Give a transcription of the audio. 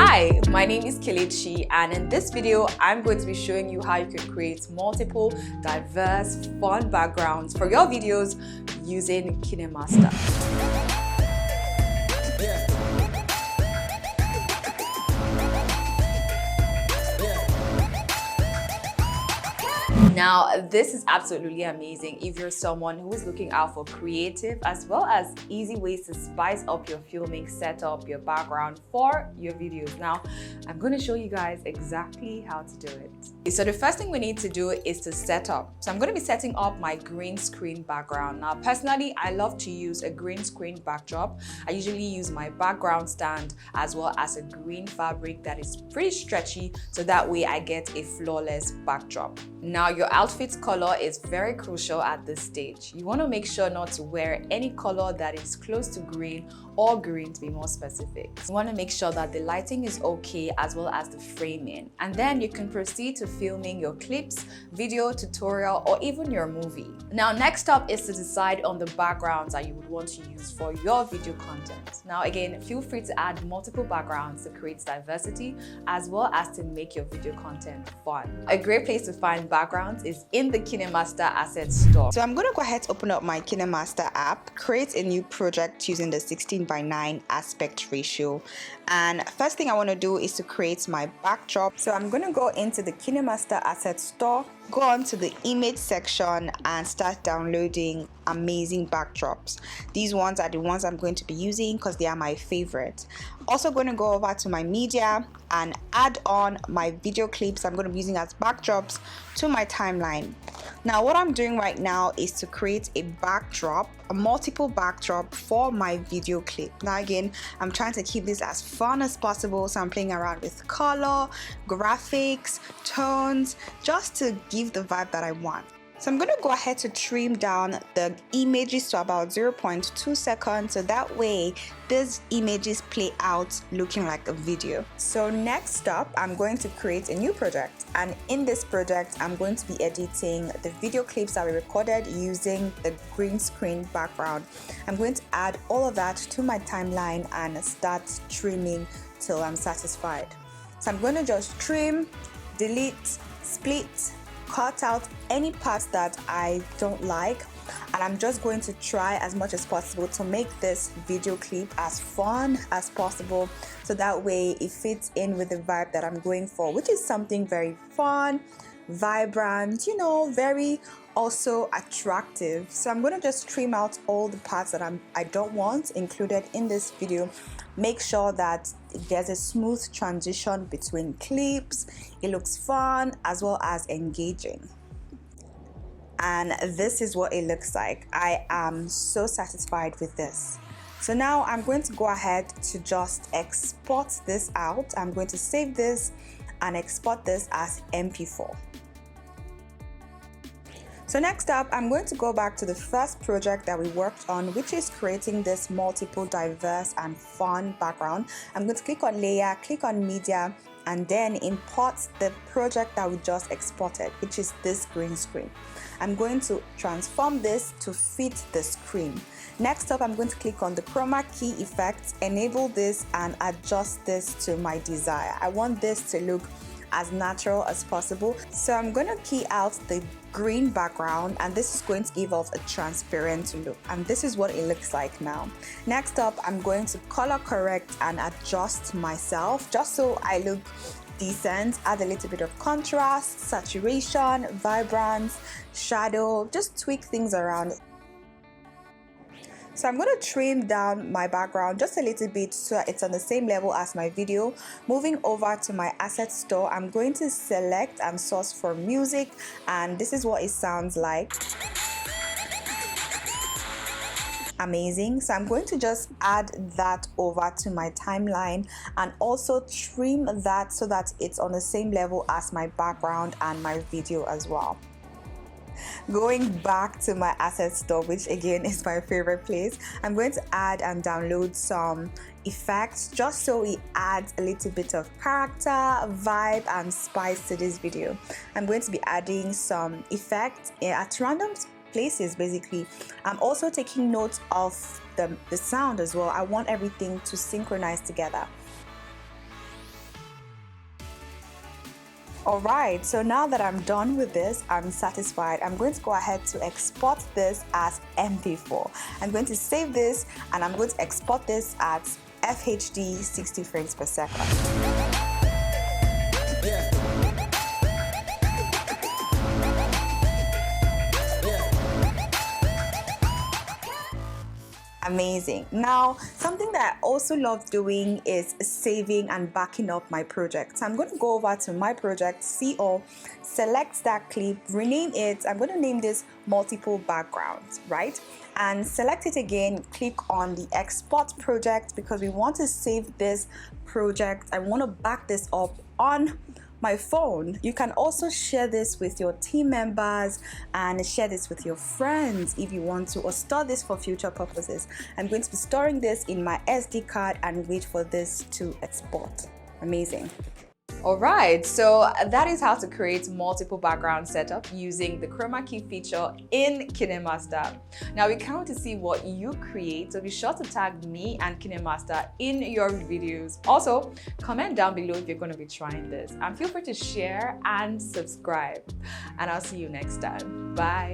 Hi, my name is Kelechi, and in this video I'm going to be showing you how you can create multiple diverse fun backgrounds for your videos using KineMaster. Now, this is absolutely amazing if you're someone who is looking out for creative as well as easy ways to spice up your filming setup, your background for your videos. Now, I'm going to show you guys exactly how to do it. So the first thing we need to do is to set up. So I'm going to be setting up my green screen background. Now, personally, I love to use a green screen backdrop. I usually use my background stand as well as a green fabric that is pretty stretchy, so that way I get a flawless backdrop. Now, your outfit's color is very crucial at this stage. You want to make sure not to wear any color that is close to green or green, to be more specific. You want to make sure that the lighting is okay as well as the framing, and then you can proceed to filming your clips, video, tutorial, or even your movie. Now, next up is to decide on the backgrounds that you would want to use for your video content. Now, again, feel free to add multiple backgrounds to create diversity as well as to make your video content fun. A great place to find backgrounds is in the KineMaster Asset Store. So I'm going to go ahead to open up my KineMaster app, create a new project using the 16:9 aspect ratio. And first thing I want to do is to create my backdrop. So I'm going to go into the KineMaster Asset Store, go on to the image section and start downloading amazing backdrops. These ones are the ones I'm going to be using because they are my favorite. Also going to go over to my media and add on my video clips I'm going to be using as backdrops to my timeline. Now, what I'm doing right now is to create a backdrop, a multiple backdrop for my video clip. Now, again, I'm trying to keep this as fun as possible, so I'm playing around with color, graphics, tones, just to give the vibe that I want. So I'm going to go ahead to trim down the images to about 0.2 seconds, so that way these images play out looking like a video. So next up, I'm going to create a new project, and in this project I'm going to be editing the video clips that we recorded using the green screen background. I'm going to add all of that to my timeline and start trimming till I'm satisfied. So I'm going to just trim, delete, split, cut out any parts that I don't like, and I'm just going to try as much as possible to make this video clip as fun as possible, so that way it fits in with the vibe that I'm going for, which is something very fun, vibrant, you know, very also attractive. So I'm going to just trim out all the parts that I don't want included in this video. Make sure that there's a smooth transition between clips, it looks fun as well as engaging. And this is what it looks like. I am so satisfied with this. So now I'm going to go ahead to just export this out. I'm going to save this and export this as MP4. So next up, I'm going to go back to the first project that we worked on, which is creating this multiple, diverse and fun background. I'm going to click on layer, click on media, and then import the project that we just exported, which is this green screen. I'm going to transform this to fit the screen. Next up, I'm going to click on the Chroma key effect, enable this and adjust this to my desire. I want this to look as natural as possible, so I'm going to key out the green background, and this is going to give off a transparent look, and this is what it looks like now. Next up, I'm going to color correct and adjust myself just so I look decent, add a little bit of contrast, saturation, vibrance, shadow, just tweak things around. So I'm going to trim down my background just a little bit so that it's on the same level as my video. Moving over to my asset store, I'm going to select and source for music, and this is what it sounds like. Amazing. So I'm going to just add that over to my timeline and also trim that so that it's on the same level as my background and my video as well. Going back to my asset store, which again is my favorite place, I'm going to add and download some effects just so it adds a little bit of character, vibe and spice to this video. I'm going to be adding some effects at random places. Basically, I'm also taking note of the sound as well. I want everything to synchronize together. Alright, so now that I'm done with this, I'm satisfied. I'm going to go ahead to export this as MP4. I'm going to save this and I'm going to export this at FHD 60 frames per second. Amazing. Now, something that I also love doing is saving and backing up my project. So I'm going to go over to my project, CO, select that clip, rename it. I'm going to name this multiple backgrounds, right? And select it again, click on the export project because we want to save this project. I want to back this up on my phone. You can also share this with your team members and share this with your friends if you want to, or store this for future purposes. I'm going to be storing this in my SD card and wait for this to export. Amazing. Alright, so that is how to create multiple background setup using the Chroma key feature in KineMaster. Now we can't wait to see what you create, so be sure to tag me and KineMaster in your videos. Also, comment down below if you're going to be trying this, and feel free to share and subscribe. And I'll see you next time. Bye.